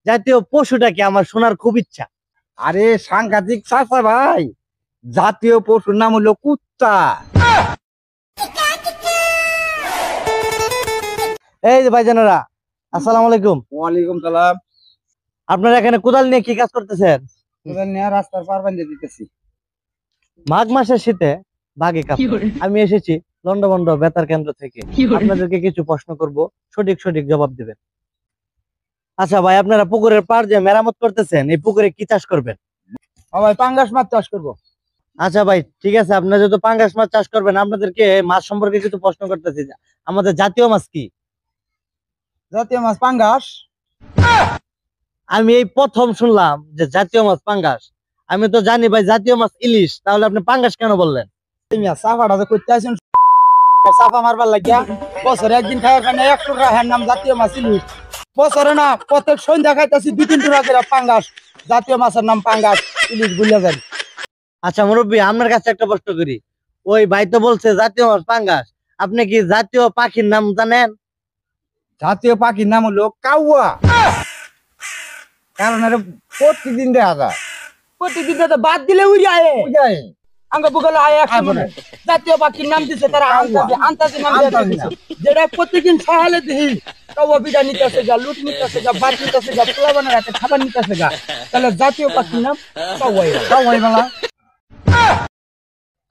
জাতীয় পশুটাকে আমার শোনার খুব ইচ্ছা। আরে সাংঘাতিক চাচা ভাই, জাতীয় পশুর নাম হলো কুত্তা। এই যে ভাইজানেরা, আসসালামু আলাইকুম। ওয়ালাইকুম সালাম। আপনারা এখানে কোদাল নিয়ে কি কাজ করতেছেন? তোদের নিয়ে রাস্তার পার বান্ধে দিতেছি। মাঘ মাসের শীতে বাঘে কাঁপে। আমি এসেছি লন্ডভন্ড বেতার কেন্দ্র থেকে। আপনাদেরকে কিছু প্রশ্ন করব, সঠিক সঠিক জবাব দিবেন। আচ্ছা ভাই, আপনারা পুকুরের পাড় যে মেরামত করতেছেন, এই পুকুরে কি চাষ করবেন? ভাই পাঙ্গাস মাছ চাষ করবো। আচ্ছা ভাই, ঠিক আছে, আপনারা যেহেতু পাঙ্গাস মাছ চাষ করবেন, আপনাদেরকে মাছ সম্পর্কে কিছু প্রশ্ন করতেছি। আমাদের জাতীয় মাছ কি? জাতীয় মাছ পাঙ্গাস। আমি এই প্রথম শুনলাম যে জাতীয় মাছ পাঙ্গাস। আমি তো জানি ভাই জাতীয় মাছ ইলিশ, তাহলে আপনি পাঙ্গাস কেন বললেন? সাফাটা তো করতে আসেন, সাফা মারবার লাগিয়া বছরে একদিন খাওয়ার কারণে এক টুকরা হ্যার নাম জাতীয় মাছ ইলিশ। বছরে না প্রত্যেক সন্ধ্যা খাইতেছি 2-3 টুকরা করে পাঙ্গাস। জাতীয় মাছের নাম পাঙ্গাস, ইলিশ ভুলে যান। আচ্ছা মুরব্বী, আপনার কাছে একটা প্রশ্ন করি। ওই ভাই তো বলছে জাতীয় মাছ পাঙ্গাস, আপনি কি জাতীয় পাখির নাম জানেন? জাতীয় পাখির নাম হলো কাউয়া। কারণ এটা প্রতিদিন দেখা যায়। প্রতিদিন তো বাদ দিলে উড়ে আয় আঙ্গ বুগলে আয় একসময় জাতীয় পাখির নাম দিছে তারা আন্তাজি নাম দিয়েছে, যেটা প্রতিদিন সহালে দিই কাউয়া বিড়া নিতেছে গা, লুট নিতেছে গা, বাদ নিতেছে গা, পোলাবানের হাতে খাবার নিতেছে গা, তাহলে জাতীয় পাখির নাম কাউয়াই বলা।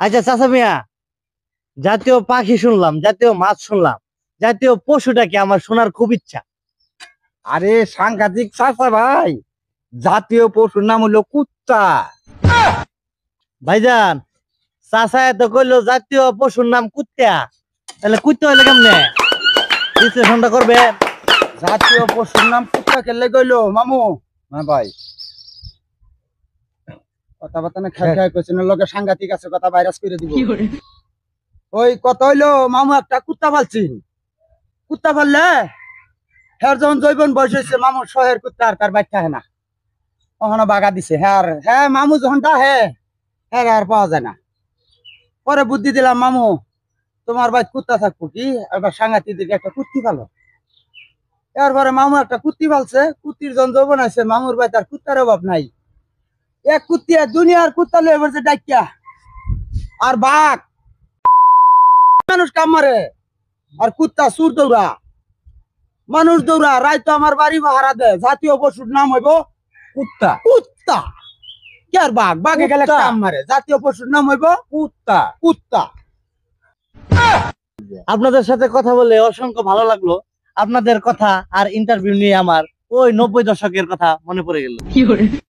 আচ্ছা চাচা মিয়া, জাতীয় পাখি শুনলাম, জাতীয় মাছ শুনলাম, জাতীয় পশুটাকে আমার শোনার খুব ইচ্ছা। আরে সাংঘাতিক চাচা ভাই, জাতীয় পশুর নাম হলো কুত্তা। ভাইজান, চাচা এত কইলো জাতীয় পশুর নাম কুত্তা, তাহলে কুত্তা হইলে কেমনে? বিশ্লেষণটা করবে। জাতীয় পশুর নাম কুত্তা খেললে গইলো মামু। হ্যাঁ ভাই, কথাবার্তা না খাই খাই করছেন, লোকে সাংঘাতিক আছে, কথা ভাইরাস করে দিব। ওই কত হইলো মামু, একটা কুত্তা পালছিন। কুত্তা পাললে হ্যাঁ যখন জৈবন বয়স হয়েছে মামুর শহের কুত্তা আর তার বাচ্চা হ্যাঁ না কখনো বাগা দিছে। হ্যাঁ মামু যখন হ্যাঁ হ্যাঁ আর পাওয়া যায় না। পরে বুদ্ধি দিলাম, মামু তোমার বাড়ি কুত্তা থাকবো কি, একবার সাংঘাতিক দিকে একটা কুত্তি পালো। এরপরে মামু একটা কুত্তি পালছে, কুত্তির জন যৌবন আছে, মামুর বাড়ি তার কুত্তার অভাব নাই। এক কুত্তি দুনিয়ার কুত্তা লয়ে বলছে ডাকিয়া। আর বাঘ মানুষ কাম মারে, আর কুত্তা সুর দৌড়া, মানুষ দৌড়া। রায় তো আমার বাড়ি পাহারা দেয়। জাতীয় পশুর নাম হইব কুত্তা। কুত্তা কি আর বাঘ, বাঘে গেলে কাম মারে। জাতীয় পশুর নাম হইব কুত্তা। কুত্তা। আপনাদের সাথে কথা বলে অসংখ্য ভালো লাগলো। আপনাদের কথা আর ইন্টারভিউ নিয়ে আমার ওই 90 দশকের কথা মনে পড়ে গেল।